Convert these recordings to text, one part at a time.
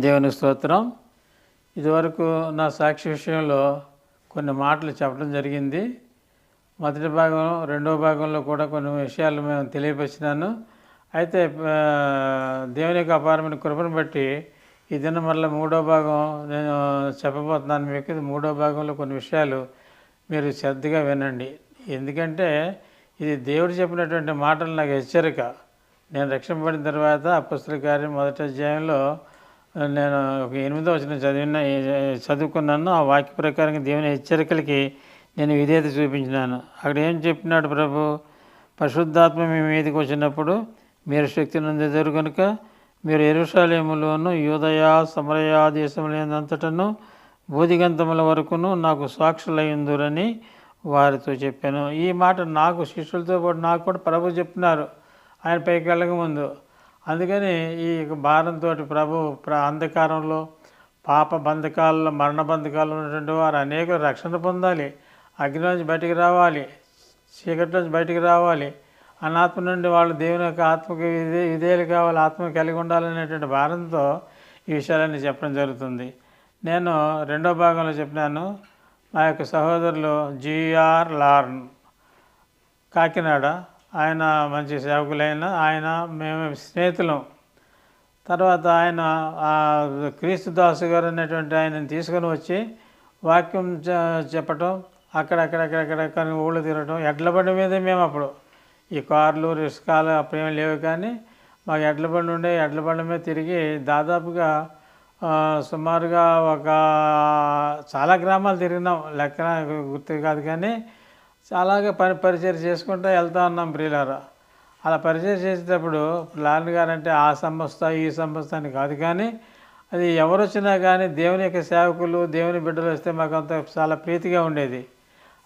దేవునికి స్తోత్రం. ఇదివరకు నా సాక్షి విషయంలో కొన్ని మాటలు చెప్పడం జరిగింది. మొదటి భాగం, రెండవ భాగంలో కూడా కొన్ని విషయాలు మేము తెలియపరిచినాను. అయితే దేవుని యొక్క అపారమైన కృపను బట్టి ఈ దినం మళ్ళీ మూడో భాగం నేను చెప్పబోతున్నాను మీకు. మూడో భాగంలో కొన్ని విషయాలు మీరు శ్రద్ధగా వినండి. ఎందుకంటే ఇది దేవుడు చెప్పినటువంటి మాటలు నాకు హెచ్చరిక. నేను రక్షింపబడిన తర్వాత అపొస్తలుల కార్యం 1వ అధ్యాయంలో నేను ఒక 8వ వచనం చదువుకున్నాను. ఆ వాక్య ప్రకారంగా దేవుని హెచ్చరికలకి నేను విధేయత చూపించినాను. అక్కడ ఏం చెప్పినాడు ప్రభు? పరిశుద్ధాత్మ మీ మీదకి వచ్చినప్పుడు మీరు శక్తి నొందెదరు కనుక మీరు యెరూషలేములోను యూదయ సమరయ దేశములంతటను బోధిగంతముల వరకును నాకు సాక్షులయ్యుందురని వారితో చెప్పాను. ఈ మాట నాకు శిష్యులతో పాటు నాకు కూడా ప్రభు చెప్తున్నారు ఆయన పైకి వెళ్ళక ముందు. అందుకని ఈ భారంతో ప్రభు అంధకారంలో పాప బంధకాలలో మరణ బంధకాలు ఉన్నటువంటి వారు అనేక రక్షణ పొందాలి, అగ్నిలోంచి బయటికి రావాలి, చీకటిలోంచి బయటికి రావాలి, అనాత్మ నుండి వాళ్ళు దేవుని యొక్క ఆత్మకి విధేయులు కావాలి, ఆత్మ కలిగి ఉండాలనేటువంటి భారంతో ఈ విషయాలన్నీ చెప్పడం జరుగుతుంది. నేను రెండో భాగంలో చెప్పినాను. మా యొక్క సహోదరులు జిఆర్ లార్న్ కాకినాడ, ఆయన మంచి సేవకులైన ఆయన, మేము స్నేహితులం. తర్వాత ఆయన క్రీస్తుదాసు గారు అనేటువంటి ఆయనని తీసుకొని వచ్చి వాక్యం చెప్పటం, అక్కడక్కడక్కడక్కడ ఊళ్ళు తిరగటం, ఎడ్ల బండి మీదే మేము అప్పుడు ఈ కార్లు రిస్కాలు అప్పుడేమీ లేవు, కానీ మాకు ఎడ్ల బండి ఉండే, ఎడ్ల బండి మీద తిరిగి దాదాపుగా సుమారుగా చాలా గ్రామాలు తిరిగినాం, లెక్కన గుర్తు కాదు, కానీ చాలాగా పరిచయం చేసుకుంటూ వెళ్తా ఉన్నాం ప్రియులారా. అలా పరిచయం చేసేటప్పుడు లార్న్ గారు అంటే ఆ సంస్థ ఈ సంస్థ అని కాదు, కానీ అది ఎవరు వచ్చినా కానీ దేవుని యొక్క సేవకులు దేవుని బిడ్డలు వస్తే మాకు అంత చాలా ప్రీతిగా ఉండేది.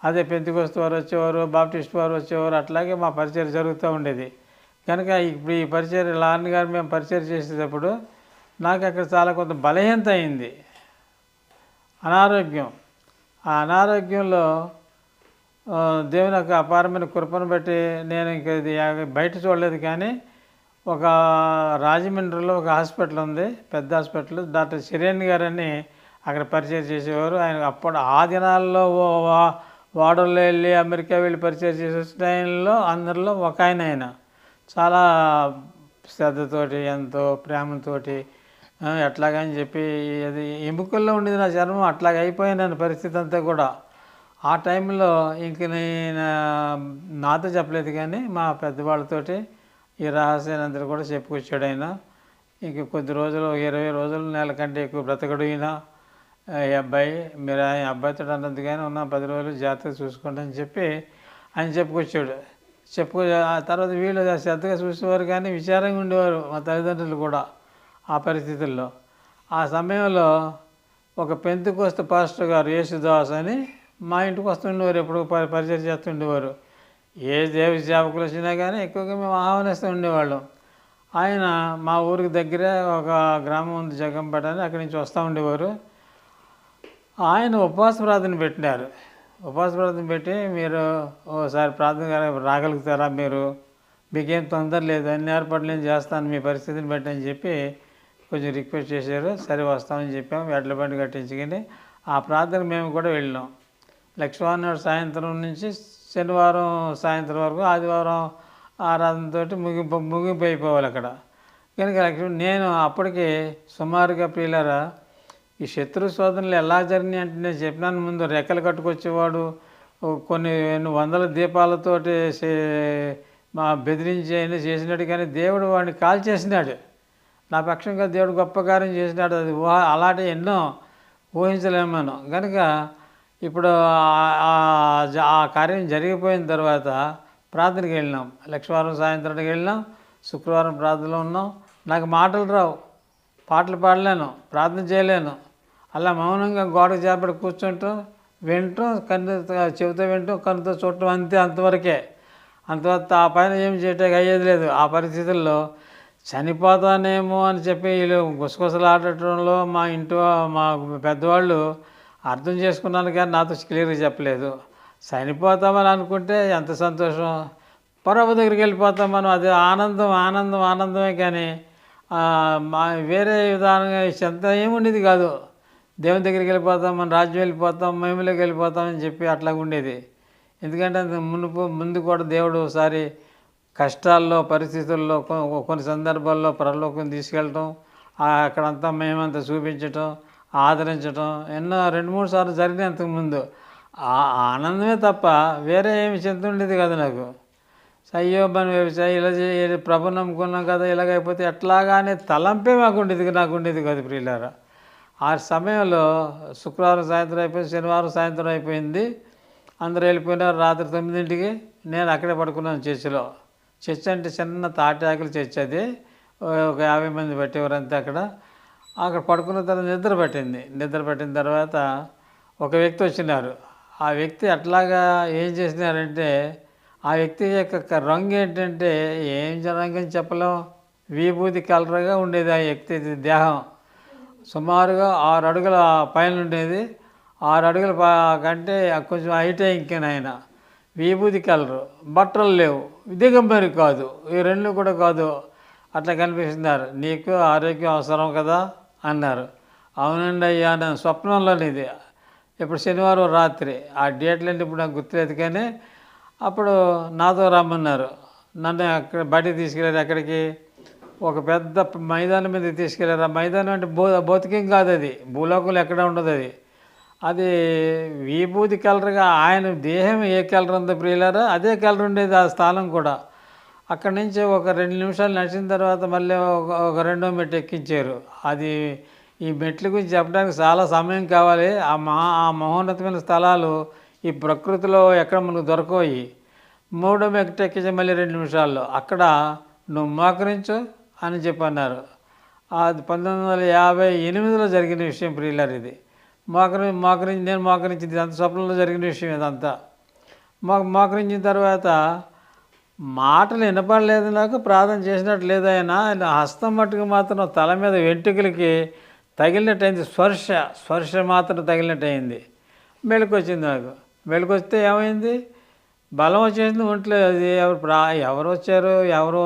అదే పెంతెకొస్తు వారు వచ్చేవారు, బాప్టిస్ట్ వారు వచ్చేవారు, అట్లాగే మా పరిచయం జరుగుతూ ఉండేది. కనుక ఇప్పుడు ఈ పరిచయం లార్న్ గారు మేము పరిచయం చేసేటప్పుడు నాకు అక్కడ చాలా కొంత బలహీనత అయింది, అనారోగ్యం. ఆ అనారోగ్యంలో దేవుని యొక్క అపారమైన కృపను బట్టి నేను ఇంక ఇది బయట చూడలేదు, కానీ ఒక రాజమండ్రిలో ఒక హాస్పిటల్ ఉంది, పెద్ద హాస్పిటల్. డాక్టర్ చిరేన్ గారని అక్కడ పరిచయం చేసేవారు. ఆయన అప్పుడు ఆ దినాల్లో వాడల్లో వెళ్ళి అమెరికా వెళ్ళి పరిచయం చేసే టైంలో అందరిలో ఒక ఆయన చాలా శ్రద్ధతోటి ఎంతో ప్రేమతోటి ఎట్లాగని చెప్పి అది ఎముకల్లో ఉండేది నా చర్మం, అట్లాగ అయిపోయినాను పరిస్థితి అంతా కూడా. ఆ టైంలో ఇంక నేను నాతో చెప్పలేదు, కానీ మా పెద్దవాళ్ళతోటి ఈ రహస్యాన్ని అందరూ కూడా చెప్పుకొచ్చాడు ఆయన. ఇంక కొద్ది రోజులు 20 రోజులు నెల కంటే ఎక్కువ బ్రతకడు ఈయన. ఈ అబ్బాయి మీరు ఆయన అబ్బాయితో అన్నది కానీ ఉన్న 10 రోజులు జాగ్రత్తగా చూసుకోండి అని చెప్పి ఆయన చెప్పుకొచ్చాడు. ఆ తర్వాత వీళ్ళు శ్రద్ధగా చూసేవారు, కానీ విచారంగా ఉండేవారు మా తల్లిదండ్రులు కూడా ఆ పరిస్థితుల్లో. ఆ సమయంలో ఒక పెంతెకొస్తు పాస్టర్ గారు యేసుదాస్ అని మా ఇంటికి వస్తుండేవారు, ఎప్పుడు పరిచయం చేస్తుండేవారు. ఏ దేవి సేవకులు వచ్చినా కానీ ఎక్కువగా మేము ఆహ్వానిస్తూ ఉండేవాళ్ళం. ఆయన మా ఊరికి దగ్గరే ఒక గ్రామం ఉంది జగంపేట అని, అక్కడి నుంచి వస్తూ ఉండేవారు. ఆయన ఉపవాస ప్రార్థన పెట్టినారు. ఉపవాస ప్రార్థన పెట్టి మీరు ఓసారి ప్రార్థన రాగలుగుతారా, మీకేం తొందర లేదు, అన్ని ఏర్పాట్లు నేను చేస్తాను మీ పరిస్థితిని బట్టి అని చెప్పి కొంచెం రిక్వెస్ట్ చేశారు. సరే వస్తామని చెప్పాము. ఎడ్ల బండి కట్టించుకుని ఆ ప్రార్థన మేము కూడా వెళ్ళినాం. లక్ష్మీవారం నాడు సాయంత్రం నుంచి శనివారం సాయంత్రం వరకు, ఆదివారం ఆరాధనతో ముగింపు అయిపోవాలి అక్కడ. కనుక నేను అప్పటికి సుమారుగా ప్రియులారా ఈ శత్రు శోధనలు ఎలా జరిగినాయి అంటే నేను చెప్పినాను ముందు. రెక్కలు కట్టుకొచ్చేవాడు, కొన్ని వందల దీపాలతోటి మా బెదిరించి అయినా చేసినాడు, కానీ దేవుడు వాడిని కాల్చేసినాడు. నా పక్షంగా దేవుడు గొప్ప కార్యం చేసినాడు. అది అలాంటి ఎన్నో ఊహించలేము మనం. కనుక ఇప్పుడు ఆ కార్యం జరిగిపోయిన తర్వాత ప్రార్థనకి వెళ్ళినాం. లక్ష్మీవారం సాయంత్రానికి వెళ్ళినాం, శుక్రవారం ప్రార్థనలో ఉన్నాం. నాకు మాటలు రావు, పాటలు పాడలేను, ప్రార్థన చేయలేను. అలా మౌనంగా గోడకు చేపడి కూర్చుంటాం, వింటాం, చెబుతూ వింటాం, కన్నుతో చూడటం, అంతవరకే. అంతవరకు ఆ పైన ఏం చేయటానికి అయ్యేది లేదు. ఆ పరిస్థితుల్లో చనిపోతానేమో అని చెప్పి వీళ్ళు గుసగుసలు ఆడటంలో మా పెద్దవాళ్ళు అర్థం చేసుకున్నాను, కానీ నాతో క్లియర్గా చెప్పలేదు. చనిపోతామని అనుకుంటే ఎంత సంతోషం, ప్రభు దగ్గరికి వెళ్ళిపోతాం మనం, అది ఆనందమే. కానీ మా వేరే విధానంగా చెంత ఏముండేది కాదు. దేవుని దగ్గరికి వెళ్ళిపోతాం, మన రాజ్యం వెళ్ళిపోతాం, మహిమలోకి వెళ్ళిపోతాం అని చెప్పి అట్లా ఉండేది. ఎందుకంటే అంత ముందు కూడా దేవుడు ఒకసారి కష్టాల్లో పరిస్థితుల్లో కొన్ని సందర్భాల్లో పరలోకం తీసుకెళ్ళటం, అక్కడంతా మేమంతా చూపించటం, ఆదరించటం ఎన్నో 2-3 సార్లు జరిగినాయి అంతకుముందు. ఆ ఆనందమే తప్ప వేరే ఏమి చింత ఉండేది కాదు నాకు. అయ్యో మనం ఇలా ప్రభుని నమ్ముకున్నాం కదా, ఇలాగైపోతే ఎట్లాగానే తలంపే నాకు ఉండేది కాదు ప్రియులారా. ఆ సమయంలో శుక్రవారం సాయంత్రం అయిపోయింది, శనివారం సాయంత్రం అయిపోయింది, అందరూ వెళ్ళిపోయినారు. రాత్రి 9ంటికి నేను అక్కడే పడుకున్నాను చర్చిలో. చర్చ్ అంటే చిన్న తాటాకులు చర్చ్ అది, ఒక 50 మంది పెట్టేవారంతా అక్కడ పడుకున్న తర్వాత నిద్ర పట్టిన తర్వాత ఒక వ్యక్తి వచ్చినారు. ఆ వ్యక్తి అట్లాగా ఏం చేసినారంటే, ఆ వ్యక్తి యొక్క రంగు ఏంటంటే ఏం రంగు అని చెప్పలేం, విభూతి కలర్గా ఉండేది ఆ వ్యక్తి దేహం. సుమారుగా 6 అడుగుల పైన ఉండేది. 6 అడుగుల కంటే కొంచెం హైటే ఇంకేనా ఆయన. విభూతి కలరు, బట్టలు లేవు, దిగంబరి కాదు, ఈ రెండు కూడా కాదు. అట్లా కనిపిస్తున్నారు. నీకు ఆరోగ్యం అవసరం కదా అన్నారు. అవునండి అయ్యా, నేను స్వప్నంలోనిది. ఇప్పుడు శనివారం రాత్రి, ఆ డేట్లంటే ఇప్పుడు నాకు గుర్తులేదు, కానీ అప్పుడు నాతో రమ్మన్నారు. నన్ను అక్కడ బయటికి తీసుకెళ్ళారు. ఎక్కడికి? ఒక పెద్ద మైదానం మీద తీసుకెళ్ళారు. ఆ మైదానం అంటే భౌతికం కాదు, అది భూలోకంలో ఎక్కడ ఉండదు. అది విభూతి కలర్గా ఆయన దేహం ఏ కలర్ ఉందో ప్రియులారా, అదే కలర్ ఉండేది ఆ స్థానం కూడా. అక్కడి నుంచి ఒక 2 నిమిషాలు నడిచిన తర్వాత మళ్ళీ ఒక రెండో మెట్టు ఎక్కించారు. అది ఈ మెట్ల గురించి చెప్పడానికి చాలా సమయం కావాలి. ఆ మహోన్నతమైన స్థలాలు ఈ ప్రకృతిలో ఎక్కడ మనకు దొరకవు. మూడో మెట్టు ఎక్కించే మళ్ళీ 2 నిమిషాల్లో అక్కడ నువ్వు మోకరించు అని చెప్పి అన్నారు. అది 1958లో జరిగిన విషయం ప్రియులారు. ఇది నేను మోకరించింది, ఇదంతా స్వప్నంలో జరిగిన విషయం ఇదంతా. మోకరించిన తర్వాత మాటలు వినపడలేదు నాకు, ప్రార్థన చేసినట్టు లేదు. ఆయన హస్తం మట్టుకు మాత్రం తల మీద వెంట్రుకలకి తగిలినట్టయింది. స్పర్శ మాత్రం తగిలినట్టయింది. మెళుకొచ్చింది నాకు. మెళుకొస్తే ఏమైంది, బలం వచ్చేసింది ఒంట్లో. అది ఎవరు వచ్చారు, ఎవరు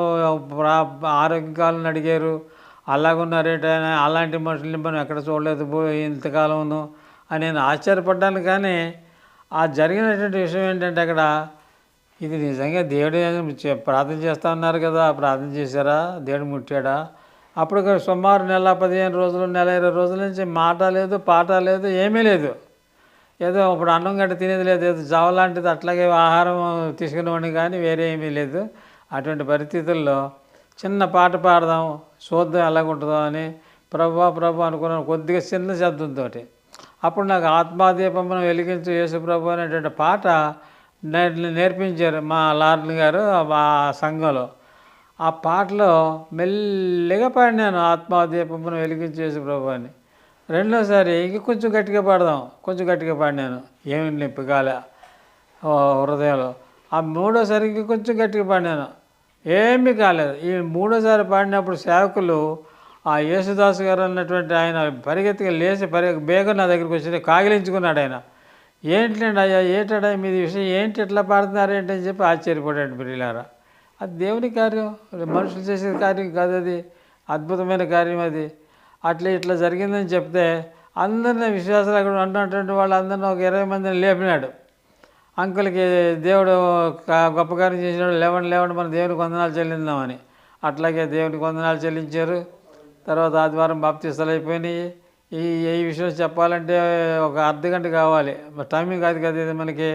ఆరోగ్య కాలం అడిగారు, అలాగున్నారేటైనా, అలాంటి మనుషుల్ని మనం ఎక్కడ చూడలేదు ఇంతకాలంను అని నేను ఆశ్చర్యపడ్డాను. కానీ ఆ జరిగినటువంటి విషయం ఏంటంటే, అక్కడ ఇది నిజంగా దేవుడు ప్రార్థన చేస్తూ ఉన్నారు కదా, ప్రార్థన చేశారా, దేవుడు ముట్టాడా? అప్పుడు సుమారు నెల 15 రోజులు, నెల 20 రోజుల నుంచి మాట లేదు, పాట లేదు, ఏమీ లేదు. ఏదో ఇప్పుడు అన్నం గడ్డ తినేది లేదు, ఏదో జావలాంటిది అట్లాగే ఆహారం తీసుకునేవాడిని, కానీ వేరే ఏమీ లేదు. అటువంటి పరిస్థితుల్లో చిన్న పాట పాడదాం, చూద్దాం ఎలాగుంటుందో అని ప్రభు అనుకున్నాను, కొద్దిగా చిన్న శబ్దంతో. అప్పుడు నాకు ఆత్మాదీపమును వెలిగించు యేసు ప్రభు అనేటువంటి పాట నేర్పించారు మా లార్డ్ గారు ఆ సంఘంలో. ఆ పాటలో మెల్లిగా పాడినాను, ఆత్మాదీపమును వెలిగించు యేసు ప్రభు అని. రెండోసారి ఇంక కొంచెం గట్టిగా పాడదాం, కొంచెం గట్టిగా పాడినాను, ఏమి నొప్పి కాలే హృదయంలో. ఆ మూడోసారి ఇంక కొంచెం గట్టిగా పాడినాను, ఏమీ కాలేదు. ఈ మూడోసారి పాడినప్పుడు సేవకులు ఆ యేసుదాసు గారు అన్నటువంటి ఆయన పరిగెత్తుగా లేచి బేగం నా దగ్గరికి వచ్చి కాగిలించుకున్నాడు. ఆయన ఏంటండి అయ్యా, ఏంటడా మీది విషయం, ఏంటి ఎట్లా పాడుతున్నారు ఏంటి అని చెప్పి ఆశ్చర్యపడాడు ప్రియులారా. అది దేవుని కార్యం, మనుషులు చేసే కార్యం కాదు, అది అద్భుతమైన కార్యం. అది ఇట్లా జరిగిందని చెప్తే అందరినీ విశ్వాసాలు అక్కడ ఉన్నటువంటి వాళ్ళందరినీ ఒక 20 మందిని లేపినాడు. అంకుల్కి దేవుడు గొప్ప కార్యం చేసినాడు, లేవండి మన దేవునికి వందనాలు చెల్లిందామని. అట్లాగే దేవునికి వందనాలు చెల్లించారు. తర్వాత ఆదివారం బాప్తీసాలు అయిపోయినాయి. ఈ విషయం చెప్పాలంటే ఒక అర్ధగంట కావాలి, టైమింగ్ కాదు కదా ఇది మనకి.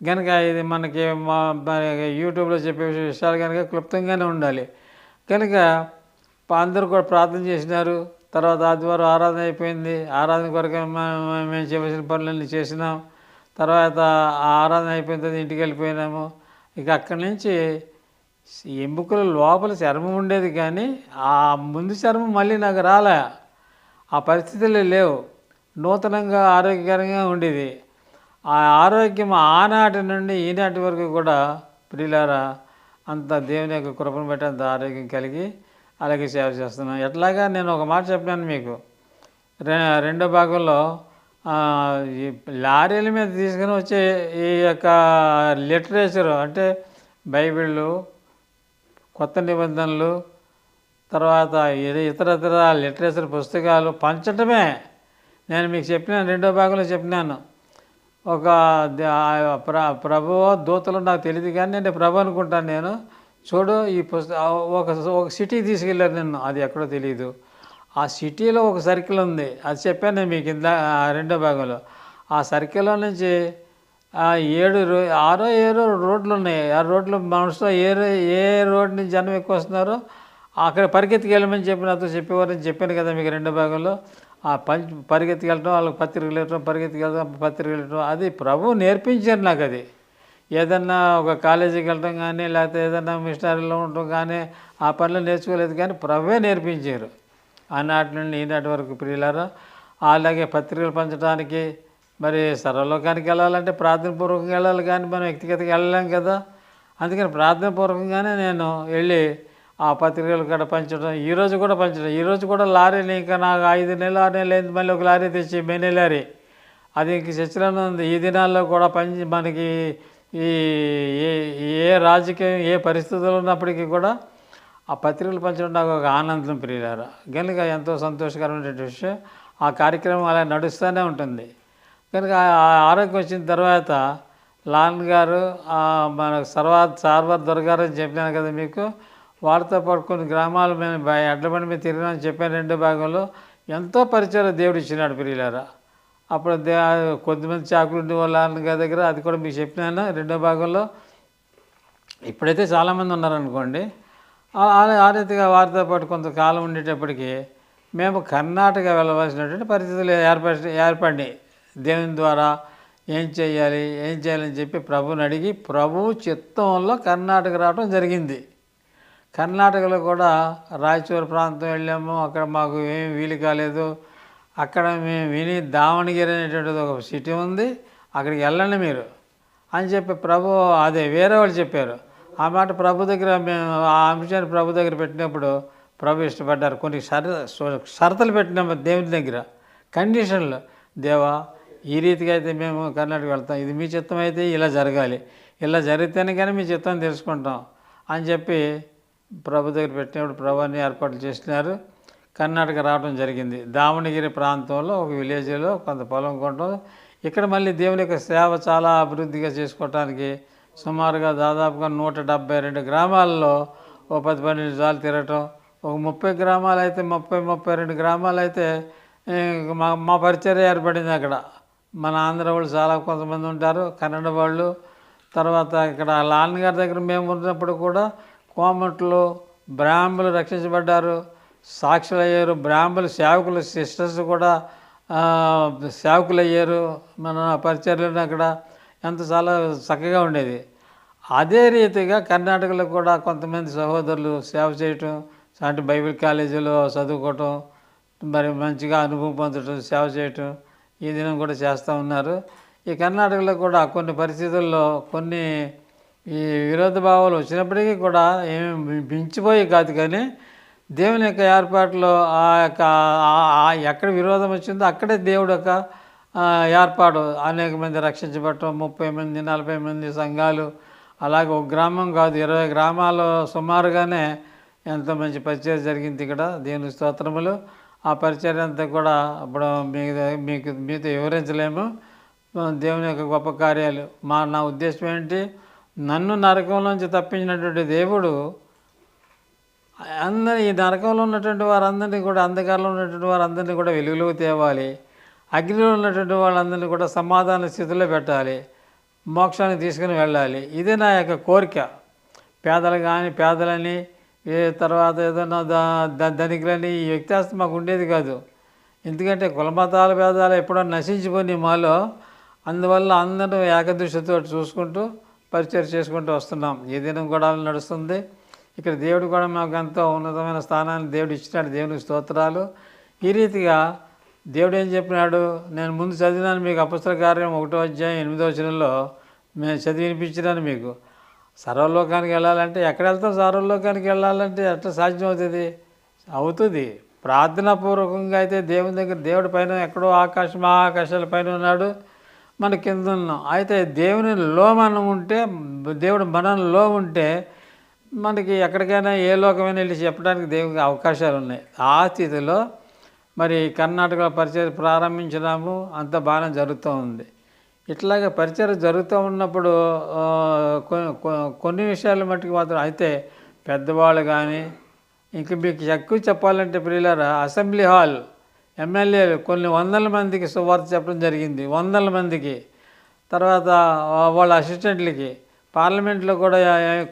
కనుక ఇది మనకి యూట్యూబ్లో చెప్పే విషయాలు కనుక క్లుప్తంగానే ఉండాలి. కనుక అందరూ కూడా ప్రార్థన చేసినారు. తర్వాత ఆదివారం ఆరాధన అయిపోయింది. ఆరాధన కొరకు మేము చేయవలసిన పనులన్నీ చేసినాం. తర్వాత ఆరాధన అయిపోయిన తర్వాత ఇంటికి వెళ్ళిపోయినాము. ఇక అక్కడి నుంచి ఎముకల లోపల చర్మం ఉండేది, కానీ ఆ ముందు చర్మం మళ్ళీ నాకు రాలే. ఆ పరిస్థితులు లేవు, నూతనంగా ఆరోగ్యకరంగా ఉండేది. ఆ ఆరోగ్యం ఆనాటి నుండి ఈనాటి వరకు కూడా ప్రియులారా అంత దేవుని యొక్క కృపను బట్టి అంత ఆరోగ్యం కలిగి అలాగే సేవ చేస్తున్నాను. ఎట్లాగా నేను ఒక మాట చెప్పినాను మీకు. రెండో భాగంలో ఈ లారీల మీద తీసుకుని వచ్చే ఈ యొక్క లిటరేచరు అంటే బైబిళ్ళు, కొత్త నిబంధనలు, తర్వాత ఇతర లిటరేచర్ పుస్తకాలు పంచటమే. నేను మీకు చెప్పినాను, రెండో భాగంలో చెప్పినాను. ఒక ప్రభువో దూతలు నాకు తెలియదు, కానీ నేను ప్రభు అనుకుంటాను. నేను చూడు ఈ ఒక సిటీకి తీసుకెళ్ళారు నిన్ను, అది ఎక్కడో తెలియదు. ఆ సిటీలో ఒక సర్కిల్ ఉంది, అది చెప్పాను నేను మీకు రెండో భాగంలో. ఆ సర్కిల్లో నుంచి 6 రోడ్లు ఉన్నాయి. ఆ రోడ్లు మనుషులు ఏ రోడ్ నుంచి జనం ఎక్కువ వస్తున్నారో అక్కడ పరిగెత్తికి వెళ్ళమని నాతో చెప్పేవారని చెప్పాను కదా మీకు రెండో భాగంలో. ఆ పరిగెత్తికి వెళ్ళటం, వాళ్ళకి పత్రికలు వెళ్ళటం, పరిగెత్తికి వెళ్ళటం, పత్రికలు వెళ్ళటం, అది ప్రభువు నేర్పించారు నాకు. అది ఏదన్నా ఒక కాలేజీకి వెళ్ళటం కానీ, లేకపోతే ఏదన్నా మిషనరీలో ఉండటం కానీ, ఆ పనులు నేర్చుకోలేదు, కానీ ప్రభువే నేర్పించారు. ఆనాటి నుండి ఈనాటి వరకు ప్రియులారా. అలాగే పత్రికలు పంచడానికి మరి సర్వలోకానికి వెళ్ళాలంటే ప్రార్థనపూర్వకంగా వెళ్ళాలి, కానీ మనం వ్యక్తిగతంగా వెళ్ళలేం కదా. అందుకని ప్రార్థనపూర్వకంగానే నేను వెళ్ళి ఆ పత్రికలు కూడా పంచడం, ఈరోజు కూడా పంచడం. ఈరోజు కూడా లారీని ఇంకా నాకు 5 నెలలు 6 నెలలు అయింది, మళ్ళీ ఒక లారీ తెచ్చి మెయిన్ లారీ, అది ఇంక చర్చలోనే ఉంది. ఈ దినాల్లో కూడా మనకి ఈ ఏ రాజకీయం ఏ పరిస్థితులు ఉన్నప్పటికీ కూడా ఆ పత్రికలు పంచడం నాకు ఒక ఆనందం ప్రియులారా. కనుక ఎంతో సంతోషకరమైనటువంటి విషయం. ఆ కార్యక్రమం అలా నడుస్తూనే ఉంటుంది. కనుక ఆరోగ్యం వచ్చిన తర్వాత లాన్ గారు మన సార్వర్ దొరగారు అని చెప్పినాను కదా మీకు. వారితో పాటు కొన్ని గ్రామాలు మేము ఎడ్లబండి మీద తిరిగినామని చెప్పాను రెండో భాగంలో. ఎంతో పరిచయం దేవుడు ఇచ్చినాడు ప్రియులారా. అప్పుడు కొద్దిమంది చాకులు ఉండేవాళ్ళు లాన్ గారి దగ్గర, అది కూడా మీకు చెప్పినాను రెండో భాగంలో. ఇప్పుడైతే చాలామంది ఉన్నారనుకోండి. ఆ రీతిగా వారితో పాటు కొంతకాలం ఉండేటప్పటికీ మేము కర్ణాటక వెళ్ళవలసినటువంటి పరిస్థితులు ఏర్పడినాయి. దేవుని ద్వారా ఏం చేయాలని చెప్పి ప్రభుని అడిగి ప్రభువు చిత్తంలో కర్ణాటక రావడం జరిగింది. కర్ణాటకలో కూడా రాయచూరు ప్రాంతం వెళ్ళాము. అక్కడ మాకు ఏం వీలు కాలేదు. అక్కడ మేము విని దావణగిరి అనేటువంటిది ఒక సిటీ ఉంది, అక్కడికి వెళ్ళండి మీరు అని చెప్పి ప్రభు, అదే వేరే వాళ్ళు చెప్పారు. ఆ మాట ప్రభు దగ్గర మేము ఆ అంశాన్ని ప్రభు దగ్గర పెట్టినప్పుడు ప్రభు ఇష్టపడ్డారు. కొన్ని షరతులు పెట్టినాము దేవుని దగ్గర, కండిషన్లు. దేవా, ఈ రీతిగా అయితే మేము కర్ణాటక వెళ్తాం, ఇది మీ చిత్తం అయితే ఇలా జరగాలి, ఇలా జరిగితేనే కానీ మీ చిత్తం తెలుసుకుంటాం అని చెప్పి ప్రభు దగ్గర పెట్టినప్పుడు ప్రభు అన్ని ఏర్పాట్లు చేసినారు. కర్ణాటక రావడం జరిగింది. దావణగిరి ప్రాంతంలో ఒక విలేజ్లో కొంత పొలం కొనడం. ఇక్కడ మళ్ళీ దేవుని యొక్క సేవ చాలా అభివృద్ధిగా చేసుకోవటానికి సుమారుగా దాదాపుగా 172 గ్రామాల్లో ఓ 10-12 సార్లు తిరగటం. ఒక 30 గ్రామాలు అయితే 32 గ్రామాలు అయితే మా పరిచర్య ఏర్పడింది అక్కడ. మన ఆంధ్ర వాళ్ళు చాలా కొంతమంది ఉంటారు, కన్నడ వాళ్ళు. తర్వాత ఇక్కడ లాన్ గారి దగ్గర మేము ఉన్నప్పుడు కూడా కోమట్లు బ్రాహ్మణులు రక్షించబడ్డారు, సాక్షులు అయ్యారు. బ్రాహ్మణులు సేవకులు, సిస్టర్స్ కూడా సేవకులు అయ్యారు మన పరిచర్యలు. అక్కడ ఎంత చాలా చక్కగా ఉండేది. అదే రీతిగా కర్ణాటకలో కూడా కొంతమంది సహోదరులు సేవ చేయటం, అంటే బైబిల్ కాలేజీలో చదువుకోవటం, మరి మంచిగా అనుభవం పొందటం, సేవ చేయటం ఈ దినం కూడా చేస్తూ ఉన్నారు. ఈ కర్ణాటకలో కూడా కొన్ని పరిస్థితుల్లో కొన్ని ఈ విరోధ భావాలు వచ్చినప్పటికీ కూడా ఏమి మించిపోయి కాదు, కానీ దేవుని యొక్క ఏర్పాటులో ఆ యొక్క ఎక్కడ విరోధం వచ్చిందో అక్కడే దేవుడు యొక్క ఏర్పాటు. అనేక మంది రక్షించబడటం, 30 మంది 40 మంది సంఘాలు, అలాగే ఒక గ్రామం కాదు 20 గ్రామాలు సుమారుగానే ఎంతో మంచి పరిచయం జరిగింది ఇక్కడ. దేవుని స్తోత్రములు. ఆ పరిచయం అంతా కూడా ఇప్పుడు మీతో వివరించలేము. దేవుని యొక్క గొప్ప కార్యాలు. నా ఉద్దేశం ఏంటి, నన్ను నరకంలోంచి తప్పించినటువంటి దేవుడు ఈ నరకంలో ఉన్నటువంటి వారందరినీ కూడా, అంధకారంలో ఉన్నటువంటి వారందరినీ కూడా వెలుగులోకి తేవాలి. అగ్నిలో ఉన్నటువంటి వాళ్ళందరినీ కూడా సమాధాన స్థితిలో పెట్టాలి, మోక్షానికి తీసుకుని వెళ్ళాలి. ఇదే నా యొక్క కోరిక. పేదలని తర్వాత ఏదైనా ధనికులని ఈ వ్యత్యాసం మాకు ఉండేది కాదు. ఎందుకంటే కులమతాల భేదాలు ఎప్పుడో నశించిపోయి మాలో. అందువల్ల అందరూ ఏకదృష్టితో చూసుకుంటూ పరిచయం చేసుకుంటూ వస్తున్నాం. ఈ దినం కూడా నడుస్తుంది. ఇక్కడ దేవుడు కూడా మాకు ఎంతో ఉన్నతమైన స్థానాన్ని దేవుడు ఇచ్చినాడు. దేవునికి స్తోత్రాలు. ఈ రీతిగా దేవుడు ఏం చెప్పినాడు, నేను ముందు చదివినాను మీకు. అపొస్తలుల కార్యం 1వ అధ్యాయం 8వ వచనంలో నేను చదివి వినిపించినాను మీకు. సర్వలోకానికి వెళ్ళాలంటే ఎక్కడ వెళ్తాం? సర్వలోకానికి వెళ్ళాలంటే ఎట్లా సాధ్యం అవుతుంది? ప్రార్థనాపూర్వకంగా అయితే దేవుని దగ్గర, దేవుడి పైన ఎక్కడో ఆకాశాల పైన ఉన్నాడు, మన కింద ఉన్నాం. అయితే దేవునిలో మనం ఉంటే, దేవుడు మనలో ఉంటే మనకి ఎక్కడికైనా ఏ లోకమైనా వెళ్ళి చెప్పడానికి దేవునికి అవకాశాలు ఉన్నాయి. ఆ స్థితిలో మరి కర్ణాటకలో పరిచయం ప్రారంభించినాము, అంత బాగానే జరుగుతూ ఉంది. ఇట్లాగే పరిచయం జరుగుతూ ఉన్నప్పుడు కొన్ని విషయాలు మట్టుకు మాత్రం అయితే పెద్దవాళ్ళు కానీ, ఇంక మీకు ఎక్కువ చెప్పాలంటే ప్రియులారా, అసెంబ్లీ హాల్ ఎమ్మెల్యేలు కొన్ని వందల మందికి సువార్త చెప్పడం జరిగింది, వందల మందికి. తర్వాత వాళ్ళ అసిస్టెంట్లకి, పార్లమెంట్లో కూడా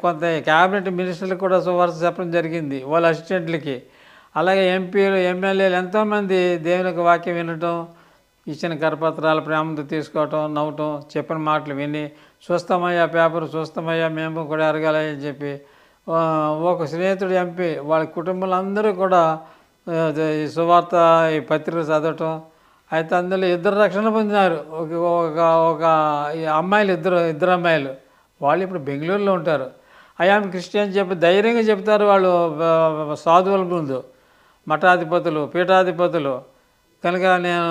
కొంత క్యాబినెట్ మినిస్టర్లకు కూడా సువార్త చెప్పడం జరిగింది వాళ్ళ అసిస్టెంట్లకి. అలాగే ఎంపీలు, ఎమ్మెల్యేలు ఎంతోమంది దేవునికి వాక్యం వినటం, ఇచ్చిన కరపత్రాలు ప్రేమతో తీసుకోవటం, నవ్వటం, చెప్పిన మాటలు విని చూస్తామయ్యా పేపర్ చూస్తామయ్యా మేము కూడా ఎరగాలని చెప్పి ఒక స్నేహితుడు ఎంపీ వాళ్ళ కుటుంబంలో అందరూ కూడా ఈ సువార్త ఈ పత్రిక చదవటం. అయితే అందులో ఇద్దరు రక్షణ పొందినారు. ఒక ఒక అమ్మాయిలు, ఇద్దరు అమ్మాయిలు. వాళ్ళు ఇప్పుడు బెంగళూరులో ఉంటారు. ఐఆమ్ క్రిస్టియన్ చెప్పి ధైర్యంగా చెప్తారు వాళ్ళు సాధువుల ముందు, మఠాధిపతులు, పీఠాధిపతులు. కనుక నేను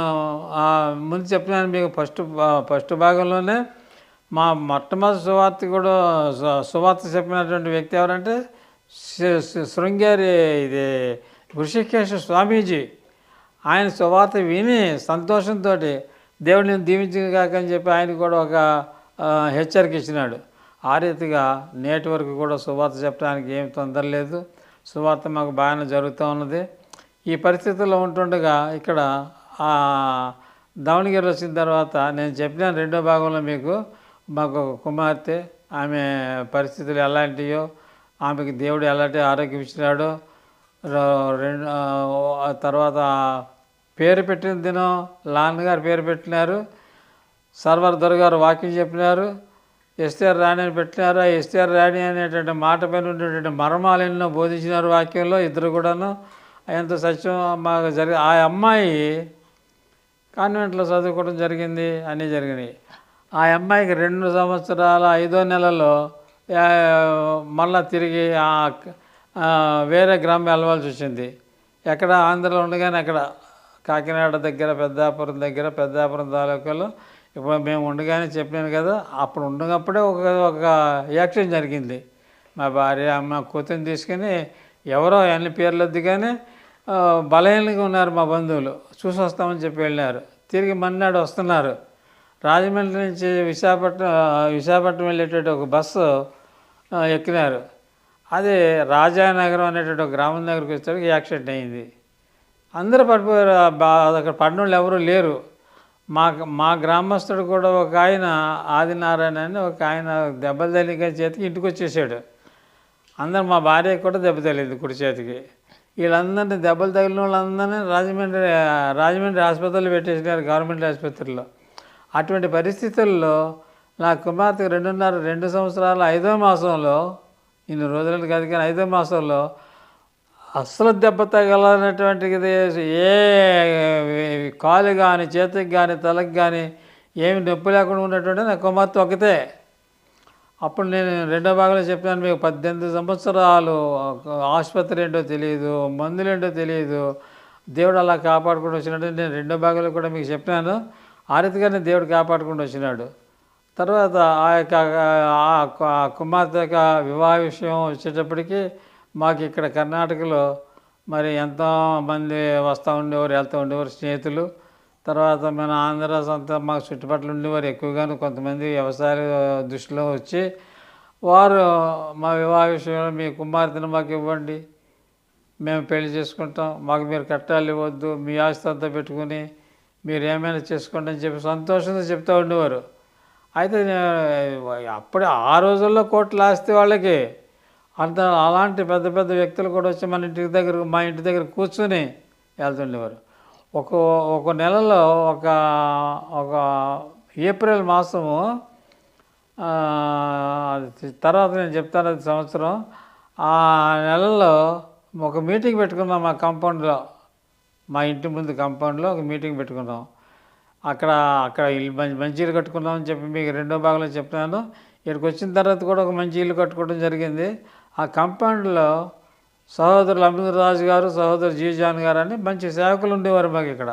ముందు చెప్పినాను మీకు ఫస్ట్ భాగంలోనే మా మొట్టమొదటి సువార్త చెప్పినటువంటి వ్యక్తి ఎవరంటే శృంగేరి ఋషికేశ స్వామీజీ. ఆయన సువార్త విని సంతోషంతో దేవుడిని దీవించిన కాకని చెప్పి ఆయన కూడా ఒక హెచ్చరిక ఇచ్చినాడు. ఆ రీతిగా నేటి వరకు కూడా సువార్త చెప్పడానికి ఏం తొందర లేదు. సువార్త మాకు బాగానే జరుగుతూ ఉన్నది. ఈ పరిస్థితుల్లో ఉంటుండగా ఇక్కడ దావణగిరి వచ్చిన తర్వాత నేను చెప్పిన రెండో భాగంలో మీకు మాకు కుమార్తె, ఆమె పరిస్థితులు ఎలాంటివో, ఆమెకి దేవుడు ఎలాంటి ఆరోగ్యం ఇచ్చినాడో, తర్వాత పేరు పెట్టిన దినం నాన్నగారు పేరు పెట్టినారు, సర్వర్ దొరగారు వాక్యం చెప్పినారు, ఎస్టీఆర్ రాణి అని పెట్టినారు. ఆ ఎస్టీఆర్ రాణి అనేటువంటి మాట పైన ఉండేటువంటి మర్మాలు ఎన్నో బోధించినారు వాక్యంలో ఇద్దరు కూడాను. ఎంత సత్యం మాకు ఆ అమ్మాయి కాన్వెంట్లో చదువుకోవడం జరిగింది, అన్నీ జరిగినాయి. ఆ అమ్మాయికి 2 సంవత్సరాల 5వ నెలలో మళ్ళా తిరిగి వేరే గ్రామం వెళ్ళవలసి వచ్చింది. ఎక్కడ ఆంధ్రలో ఉండగానే అక్కడ కాకినాడ దగ్గర పెద్దాపురం తాలూకాలో ఇప్పుడు మేము ఉండగానే చెప్పాను కదా, అప్పుడు ఉండగప్పుడే ఒక యాక్సిడెంట్ జరిగింది. మా భార్య అమ్మ కూతురిని తీసుకుని ఎవరో అన్ని పేర్లు వద్దు కానీ బలహీనంగా ఉన్నారు మా బంధువులు, చూసి వస్తామని చెప్పి వెళ్ళినారు. తిరిగి మన్నాడు వస్తున్నారు. రాజమండ్రి నుంచి విశాఖపట్నం వెళ్ళేటటువంటి ఒక బస్సు ఎక్కినారు. అది రాజానగరం అనేటువంటి ఒక గ్రామం దగ్గరికి వచ్చేసరికి యాక్సిడెంట్ అయింది. అందరూ పడిపోయారు. అక్కడ పడిన వాళ్ళు ఎవరూ లేరు. మా గ్రామస్తుడు కూడా ఒక ఆయన ఆదినారాయణ అని ఒక ఆయన దెబ్బలు తగిలిన చేతికి ఇంటికి వచ్చేసాడు. అందరూ మా భార్యకి కూడా దెబ్బ తగిలింది కుడి చేతికి. వీళ్ళందరినీ దెబ్బలు తగిలిన వాళ్ళందరినీ రాజమండ్రి ఆసుపత్రిలో పెట్టేసినారు, గవర్నమెంట్ ఆసుపత్రిలో. అటువంటి పరిస్థితుల్లో నా కుమార్తె 2 సంవత్సరాల 5వ మాసంలో, ఇన్ని రోజులు కాదు కానీ 5వ మాసంలో అస్సలు దెబ్బ తగలనటువంటిది ఏ కాలు కానీ, చేతికి కానీ, తలకు కానీ ఏమి నొప్పి లేకుండా ఉన్నటువంటి నా కుమార్తె ఒకతే. అప్పుడు నేను రెండో భాగంలో చెప్పాను మీకు, 18 సంవత్సరాలు ఆసుపత్రి ఏంటో తెలియదు, మందులు ఏంటో తెలియదు, దేవుడు అలా కాపాడుకుంటూ వచ్చినట్టు నేను రెండో భాగంలో కూడా మీకు చెప్పాను. ఆ రీతిగానే దేవుడు కాపాడుకుంటూ వచ్చినాడు. తర్వాత ఆ కుమార్తె యొక్క వివాహ విషయం వచ్చేటప్పటికి మాకు ఇక్కడ కర్ణాటకలో మరి ఎంతోమంది వస్తూ ఉండేవారు, వెళ్తూ ఉండేవారు స్నేహితులు. తర్వాత మన ఆంధ్ర సొంత మాకు చుట్టుపక్కల ఉండేవారు ఎక్కువగాను. కొంతమంది వ్యవసాయ దృష్టిలో వచ్చి వారు మా వివాహ విషయంలో మీ కుమార్తెను మాకు ఇవ్వండి, మేము పెళ్లి చేసుకుంటాం, మాకు మీరు కట్టాలు ఇవ్వద్దు, మీ ఆస్తి అంతా పెట్టుకుని మీరు ఏమైనా చేసుకోండి అని చెప్పి సంతోషంగా చెప్తూ ఉండేవారు. అయితే అప్పుడే ఆ రోజుల్లో కోట్ల ఆస్తి వాళ్ళకి అలాంటి పెద్ద పెద్ద వ్యక్తులు కూడా వచ్చి మా ఇంటి దగ్గర కూర్చొని వెళ్తుండేవారు. ఒక నెలలో ఒక ఏప్రిల్ మాసము తర్వాత నేను చెప్తాను, అది సంవత్సరం. ఆ నెలలో ఒక మీటింగ్ పెట్టుకున్నాం మా కాంపౌండ్లో, మా ఇంటి ముందు కాంపౌండ్లో ఒక మీటింగ్ పెట్టుకున్నాం. అక్కడ ఇల్లు మంచి ఇల్లు కట్టుకున్నామని చెప్పి మీకు రెండో భాగంలో చెప్తున్నాను. ఇక్కడికి వచ్చిన తర్వాత కూడా ఒక మంచి ఇల్లు కట్టుకోవడం జరిగింది. ఆ కాంపౌండ్లో సహోదరులు అమృతరాజు గారు, సహోదరు జీజాన్ గారు అని మంచి సేవకులు ఉండేవారు మాకు ఇక్కడ.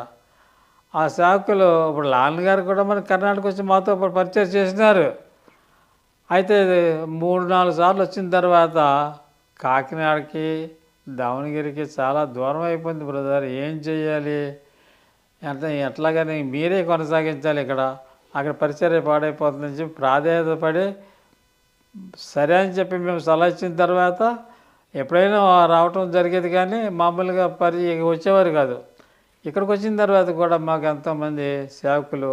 ఆ సేవకులు ఇప్పుడు నాన్నగారు కూడా మనకి కర్ణాటక వచ్చి మాతో పరిచయం చేసినారు. అయితే 3-4 సార్లు వచ్చిన తర్వాత కాకినాడకి దావణగిరికి చాలా దూరం అయిపోయింది బ్రదర్. ఏం చెయ్యాలి? ఎట్లాగని మీరే కొనసాగించాలి. అక్కడ పరిచర్య పాడైపోతుందని చెప్పి ప్రాధాన్యత పడి సరే అని చెప్పి మేము సలహా ఇచ్చిన తర్వాత ఎప్పుడైనా రావటం జరిగేది, కానీ మామూలుగా వచ్చేవారు కాదు. ఇక్కడికి వచ్చిన తర్వాత కూడా మాకు ఎంతోమంది సేవకులు,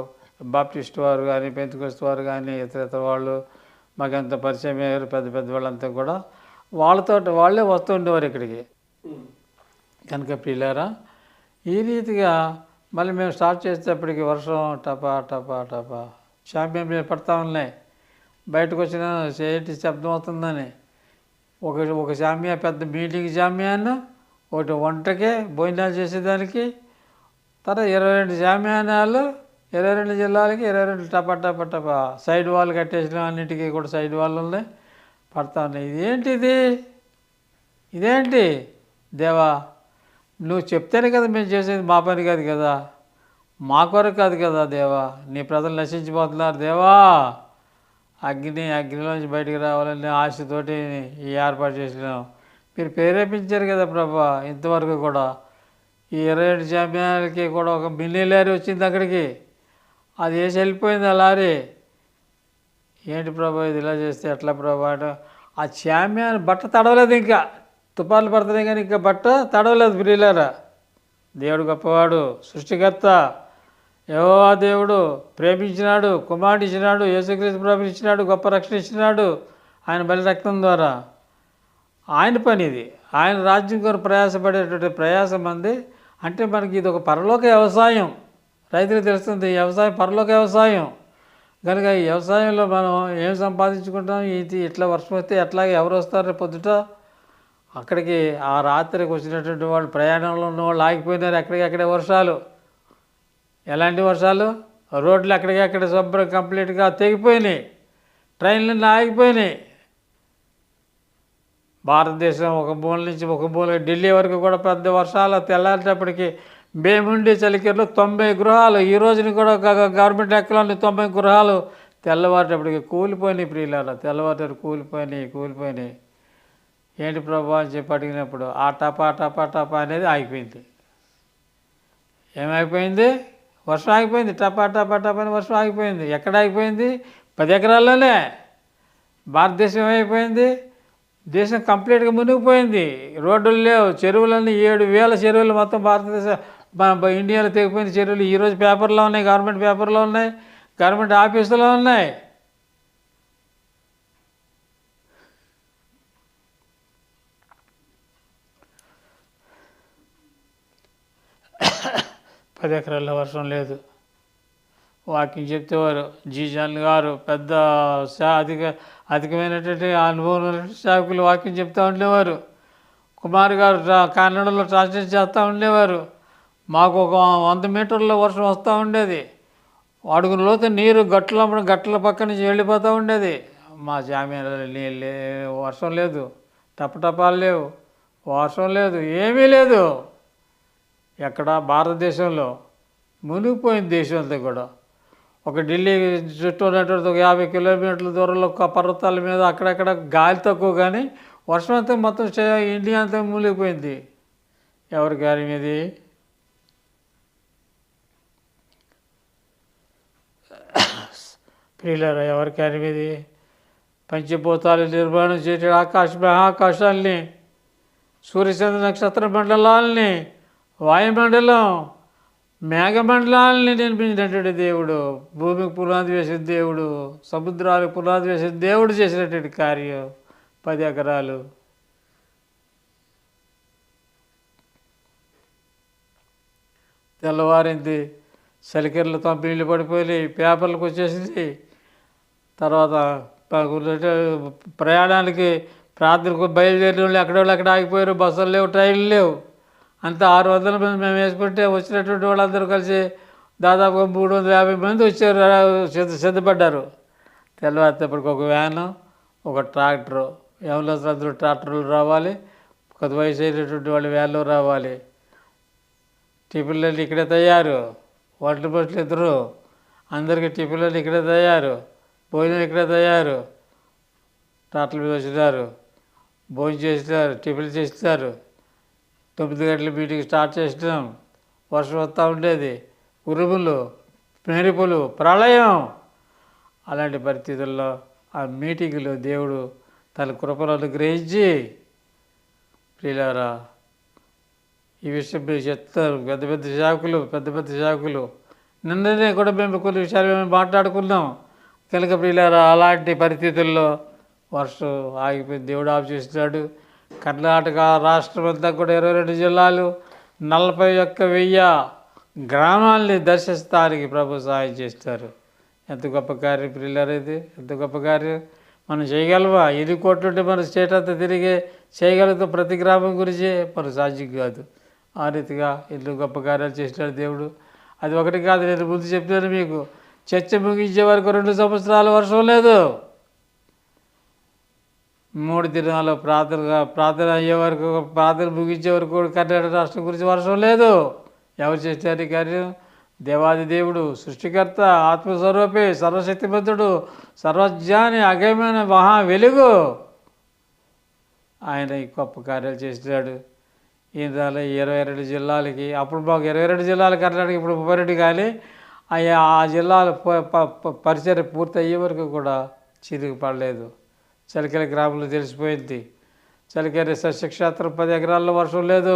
బాప్టిస్ట్ వారు కానీ, పెంతెకోస్తు వారు కానీ, ఇతర వాళ్ళు మాకు ఎంత పరిచయం అయ్యారు. పెద్ద పెద్ద వాళ్ళంతా కూడా వాళ్ళే వస్తూ ఉండేవారు ఇక్కడికి. కనుక ప్రియులారా, ఈ రీతిగా మళ్ళీ మేము స్టార్ట్ చేసేటప్పటికి వర్షం టపా టపా టపా షాంపియన్ మీద పడతా ఉన్నాయి. బయటకు వచ్చిన ఏంటి శబ్దం అవుతుందని ఒక షామియా, పెద్ద మీటింగ్ షామియాను, ఒకటి వంటకే భోజనాలు చేసేదానికి, తర్వాత 22 షామియానాలు 22 జిల్లాలకి 22 టపా టపా టపా సైడ్ వాళ్ళు కట్టేసిన అన్నింటికి కూడా సైడ్ వాళ్ళు ఉన్నాయి, పడతా ఉన్నాయి. ఇదేంటి దేవా, నువ్వు చెప్తేనే కదా మేము చేసేది, మా పని కాదు కదా, మా కొరకు కాదు కదా దేవా, నీ ప్రజలు నశించిపోతున్నారు దేవా, అగ్నిలోంచి బయటికి రావాలని ఆశతోటి ఈ ఏర్పాటు చేసినాం. మీరు ప్రేరేపించారు కదా ప్రభా. ఇంతవరకు కూడా ఈ 27 షామియానాలకి కూడా ఒక మినీ లారీ వచ్చింది అక్కడికి, అది వేసి వెళ్ళిపోయింది ఆ లారీ. ఏంటి ప్రభా ఇది ఇలా చేస్తే ఎట్లా ప్రభా? ఆ షామియాన బట్ట తడవలేదు, ఇంకా తుపాలు పడుతున్నాయి కానీ ఇంకా బట్ట తడవలేదు. ప్రియులారా, దేవుడు గొప్పవాడు, సృష్టికర్త. యెహోవా దేవుడు ప్రేమించినాడు, కుమారుడు ఇచ్చినాడు, యేసుక్రీస్తు ప్రభువుని ఇచ్చినాడు, గొప్ప రక్షణ ఇచ్చినాడు ఆయన బలి రక్తం ద్వారా. ఆయన పని ఇది. ఆయన రాజ్యం కొరకు ప్రయాసపడేటువంటి ప్రయాసం అంది. అంటే మనకి ఇది ఒక పరలోక వ్యవసాయం. రైతులకు తెలుస్తుంది వ్యవసాయం పరలోక వ్యవసాయం కనుక ఈ వ్యవసాయంలో మనం ఏం సంపాదించుకుంటాం, ఇట్లా వర్షం వస్తే ఎట్లాగే ఎవరు వస్తారు పొద్దుట అక్కడికి. ఆ రాత్రికి వచ్చినటువంటి వాళ్ళు, ప్రయాణంలో ఉన్న వాళ్ళు ఆగిపోయినారు. ఎక్కడికక్కడే వర్షాలు. ఎలాంటి వర్షాలు? రోడ్లు ఎక్కడికక్కడ శుభ్రం కంప్లీట్గా తెగిపోయినాయి, ట్రైన్లన్నీ ఆగిపోయినాయి. భారతదేశం ఒక మూల నుంచి ఒక మూల ఢిల్లీ వరకు కూడా పెద్ద వర్షాలు. తెల్లారేటప్పటికి భీముండి చలికిర్లు 90 గృహాలు, ఈ రోజుని కూడా గవర్నమెంట్ లెక్కలోని 90 గృహాలు తెల్లవారేటప్పటికి కూలిపోయినాయి. ప్రియులారా, తెల్లవారేటప్పుడు కూలిపోయినాయి. ఏంటి ప్రభా అని చెప్పి అడిగినప్పుడు ఆ టపా టపా టపా అనేది ఆగిపోయింది. ఏమైపోయింది? వర్షం ఆగిపోయింది. టపా టపా టపా అని వర్షం ఆగిపోయింది. ఎక్కడ ఆగిపోయింది? 10 ఎకరాల్లోనే. భారతదేశం ఏమైపోయింది? దేశం కంప్లీట్గా మునిగిపోయింది. రోడ్డులు లేవు, చెరువులన్నీ 7,000 చెరువులు మొత్తం భారతదేశం ఇండియాలో తెగిపోయిన చెరువులు ఈరోజు పేపర్లో ఉన్నాయి, గవర్నమెంట్ పేపర్లో ఉన్నాయి, గవర్నమెంట్ ఆఫీసులో ఉన్నాయి. పది ఎకరాల్లో వర్షం లేదు. వాకింగ్ చెప్తేవారు జీజాన్ గారు పెద్ద అధికమైనటువంటి అనుభవం సేవకులు వాకింగ్ చెప్తూ ఉండేవారు. కుమార్ గారు కన్నడలో ట్రాన్స్లేట్ చేస్తూ ఉండేవారు. మాకు ఒక 100 మీటర్ల వర్షం వస్తూ ఉండేది. అడుగుల లోతు నీరు గట్ల పక్క నుంచి వెళ్ళిపోతూ ఉండేది. మా జామీన్లో వర్షం లేదు, టపటపాలు లేవు, వర్షం లేదు, ఏమీ లేదు. ఎక్కడ? భారతదేశంలో మునిగిపోయింది దేశం అంతా కూడా. ఒక ఢిల్లీ చుట్టూ ఉన్నటువంటి ఒక 50 కిలోమీటర్ల దూరంలో ఒక పర్వతాల మీద అక్కడక్కడ గాలి తక్కువ, కానీ వర్షం అంతా మొత్తం ఇండియా అంతా మునిగిపోయింది. ఎవరి గారి మీది? ప్రియులారా, ఎవరి గారి మీది? పంచభూతాలు నిర్మాణం చేసే మహాకాశాలని, సూర్యచంద్ర నక్షత్ర మండలాలని, వాయుమండలం, మేఘమండలాలని నిర్మించినటువంటి దేవుడు, భూమికి పునాది వేసిన దేవుడు, సముద్రాలకు పునాది వేసిన దేవుడు చేసినటువంటి కార్యం 10 ఎకరాలు. తెల్లవారింది, చలికెర్లు నీళ్ళు పడిపోయి పేపర్లకు వచ్చేసింది. తర్వాత ప్రయాణానికి ప్రార్థనకు బయలుదేరిన వాళ్ళు అక్కడ ఆగిపోయారు. బస్సులు లేవు, ట్రైన్లు లేవు. అంతా 600 మంది మేము వేసుకుంటే వచ్చినటువంటి వాళ్ళందరూ కలిసి దాదాపుగా 350 మంది వచ్చారు, సిద్ధపడ్డారు. తెల్లవారితేప్పటికి ఒక వ్యాను, ఒక ట్రాక్టరు, ఎవరు ట్రాక్టర్లు రావాలి, కొద్ది వయసు అయినటువంటి వాళ్ళు వ్యాన్లో రావాలి. టిఫిన్లన్నీ ఇక్కడే తయారు, వాటర్ బస్సులు ఇద్దరు, అందరికీ టిఫిన్లన్నీ ఇక్కడే తయారు, భోజనం ఇక్కడే తయారు. ట్రాక్టర్ల మీద వచ్చినారు. భోజనం చేస్తారు, టిఫిన్ చేస్తారు, 9 గంటల మీటింగ్ స్టార్ట్ చేసినాం. వర్షం వస్తూ ఉండేది, ఉరుములు, మెరుపులు, ప్రళయం. అలాంటి పరిస్థితుల్లో ఆ మీటింగ్లో దేవుడు తన కృపను అనుగ్రహించి, ప్రియులారా, ఈ విషయం మీరు చెప్తారు. పెద్ద పెద్ద సేవకులు నిన్ననే కూడా మేము కొన్ని విషయాలు మేము మాట్లాడుకున్నాం కనుక, ప్రియులారా, అలాంటి పరిస్థితుల్లో వర్షం ఆగిపోయింది, దేవుడు ఆఫ్ చేస్తున్నాడు. కర్ణాటక రాష్ట్రం అంతా కూడా 22 జిల్లాలు, 41,000 గ్రామాల్ని దర్శిస్తానికి ప్రభు సహాయం చేస్తారు. ఎంత గొప్ప కార్యం ప్రియులారా, ఇది ఎంత గొప్ప కార్యం. మనం చేయగలవా? 8 కోట్లుంటే మన స్టేట్ అంతా తిరిగి చేయగలుగుతాం. ప్రతి గ్రామం గురించి మనకు సాధ్యం కాదు. ఆ రీతిగా ఎన్నో గొప్ప కార్యాలు చేసినాడు దేవుడు. అది ఒకటి కాదు, నేను ముందు చెప్పాను మీకు, చర్చ ముగించే వరకు 2 సంవత్సరాలు వర్షం లేదు. 3 దినాలు ప్రార్థన అయ్యే వరకు, ప్రార్థన ముగించే వరకు కర్ణాటక రాష్ట్రం గురించి వర్షం లేదు. ఎవరు చేశారు ఈ కార్యం? దేవాది దేవుడు, సృష్టికర్త, ఆత్మస్వరూపి, సర్వశక్తిమంతుడు, సర్వజ్ఞాని, అగమ్యమైన మహా వెలుగు ఆయన ఈ గొప్ప కార్యాలు చేసినాడు. ఈయన 22 జిల్లాలకి, అప్పుడు మాకు 22 జిల్లాలు కర్ణాటక, ఇప్పుడు 32 కానీ ఆ జిల్లాల పరిచయం పూర్తి అయ్యే వరకు కూడా చిరుగు పడలేదు. చలికెల గ్రామంలో తెలిసిపోయింది. చలికెల సస్యక్షేత్రం 10 ఎకరాల్లో వర్షం లేదు.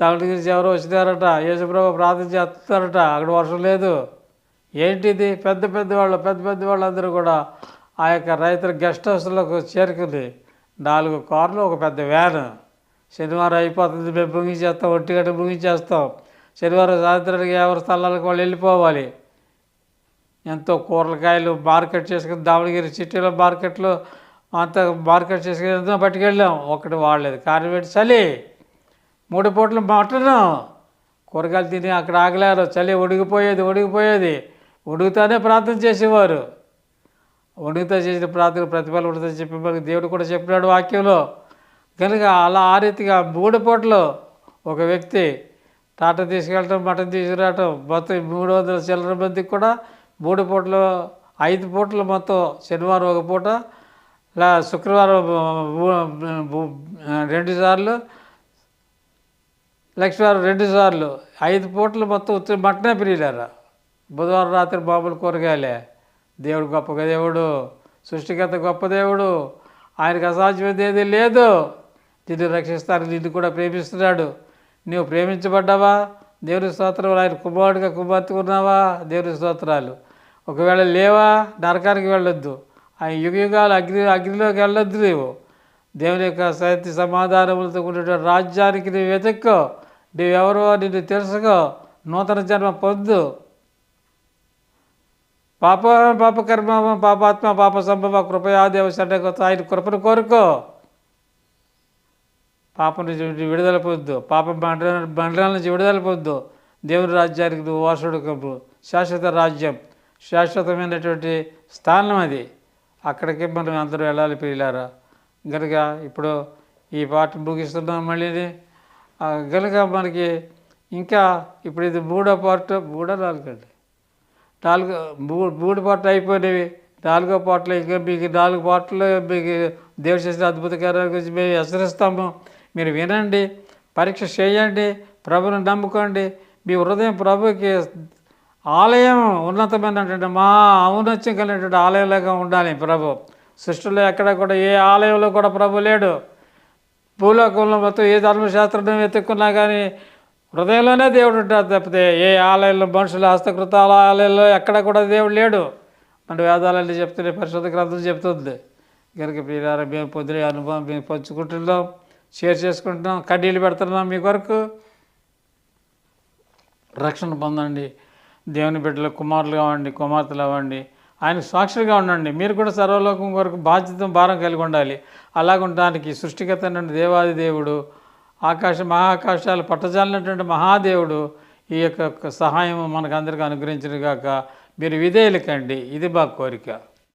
దాని గురించి ఎవరో వచ్చినారట, యేసుప్రభు ప్రార్థన చేస్తారట, అక్కడ వర్షం లేదు. ఏంటిది? పెద్ద వాళ్ళందరూ కూడా ఆ యొక్క రైతుల గెస్ట్ హౌస్లకు చేరుకుంది. 4 కార్లు, ఒక పెద్ద వ్యాన్. శనివారం అయిపోతుంది, మేము ముగించేస్తాం, 1 గంట ముగించేస్తాం. శనివారం సాయంత్రానికి ఎవరి స్థలాలకు వాళ్ళు వెళ్ళిపోవాలి. ఎంతో కూరగాయలు మార్కెట్ చేసుకుని, దావణగిరి సిటీలో మార్కెట్లో అంతా మార్కెట్ చేసుకుని ఎంతో పట్టుకెళ్ళాం. ఒకటి వాడలేదు. కారణం ఏంటి? చలి. 3 పూటలు మటను కూరగాయలు తిని అక్కడ ఆగలేరు. చలి ఉడిగిపోయేది. ఉడుగుతానే ప్రార్థన చేసేవారు. ఉడుగుతా చేసిన ప్రార్థన ప్రతిఫలం ఉంటుందని చెప్పి మనకి దేవుడు కూడా చెప్పినాడు వాక్యంలో. కనుక ఆ రీతిగా 3 పూటలు ఒక వ్యక్తి టాటా తీసుకెళ్ళటం, మటన్ తీసుకురావటం, మొత్తం 300 చిల్లర మందికి కూడా 3 పూటలు, 5 పూటలు మొత్తం. శనివారం ఒక పూట, శుక్రవారం 2 సార్లు, లక్ష్మీవారం 2 సార్లు, 5 పూటలు మొత్తం ఉత్తి మటనే ప్రియులారా. బుధవారం రాత్రి మామూలు కూరగాయలే. దేవుడు గొప్ప దేవుడు, సృష్టికర్త గొప్ప దేవుడు. ఆయనకు అసాధ్యమైనది ఏదీ లేదు. నిన్ను రక్షిస్తానికి నిన్ను కూడా ప్రేమిస్తున్నాడు. నువ్వు ప్రేమించబడ్డావా? దేవుని స్తోత్రాలు. ఆయన కుమారుడిగా కుమార్తె ఉన్నావా? దేవుని స్తోత్రాలు. ఒకవేళ లేవా? నరకానికి వెళ్ళొద్దు. ఆయన యుగాలు అగ్నిలోకి వెళ్ళొద్దు. నీవు దేవుని యొక్క శాంతి సమాధానములతో కూడిన రాజ్యానికి నువ్వు వెతుక్కో. నువ్వెవరో నిన్ను తెలుసుకో. నూతన జన్మ పొందు. పాపకర్మ, పాపాత్మ, పాప సంభవ, కృపయాదేవ శరణగత, ఆయన కృపను కోరుకో. పాపం నుంచి విడుదల పొందు. పాప మండలాల నుంచి విడుదల పొందు. దేవుని రాజ్యానికి నువ్వు వాసుడు కమ్ము. శాశ్వత రాజ్యం, శాశ్వతమైనటువంటి స్థానం అది. అక్కడికి మనం అందరూ వెళ్ళాలి ప్రియులారా. కనుక ఇప్పుడు ఈ పాట ముగిస్తున్నాం మళ్ళీ. కనుక మనకి ఇంకా ఇప్పుడు ఇది 3వ పార్ట్, 3 పాటలు అయిపోయినవి. 4వ పాటలు ఇంకా మీకు 4 పాటలు మీకు దేవుడు చేసిన అద్భుత కార్యాల గురించి మేము హెచ్చరిస్తాము. మీరు వినండి, పరీక్ష చేయండి, ప్రభుని నమ్ముకోండి. మీ హృదయం ప్రభుకి ఆలయం, ఉన్నతమైనటువంటి ఔన్నత్యం కలిగినటువంటి ఆలయంలాగా ఉండాలి. ప్రభు సృష్టిలో ఎక్కడ కూడా ఏ ఆలయంలో కూడా ప్రభు లేడు. భూలోకంలో మొత్తం ఏ ధర్మశాస్త్రం వెతుక్కున్నా కానీ హృదయంలోనే దేవుడు ఉంటాడు తప్పితే ఏ ఆలయంలో, మనుషుల హస్తకృత ఆలయాల్లో ఎక్కడ కూడా దేవుడు లేడు. మన వేదాలన్నీ చెప్తున్నాయి, పరిశుద్ధ గ్రంథం చెప్తుంది. కనుక ప్రియులారా, మేము పొందిన అనుభవం మేము పంచుకుంటున్నాం, షేర్ చేసుకుంటున్నాం, కడ్డీలు పెడుతున్నాం మీ కొరకు. రక్షణ పొందండి. దేవుని బిడ్డలు కుమారులు కావండి, కుమార్తెలు అవ్వండి. ఆయనకు సాక్షిగా ఉండండి. మీరు కూడా సర్వలోకం కొరకు బాధ్యత, భారం కలిగి ఉండాలి. అలాగుండడానికి సృష్టికర్త దేవాది దేవుడు, మహాకాశాలు పట్టజాలినటువంటి మహాదేవుడు ఈ యొక్క సహాయం మనకు అందరికీ అనుగ్రహించిన గాక. మీరు విధేయులకండి. ఇది మా కోరిక.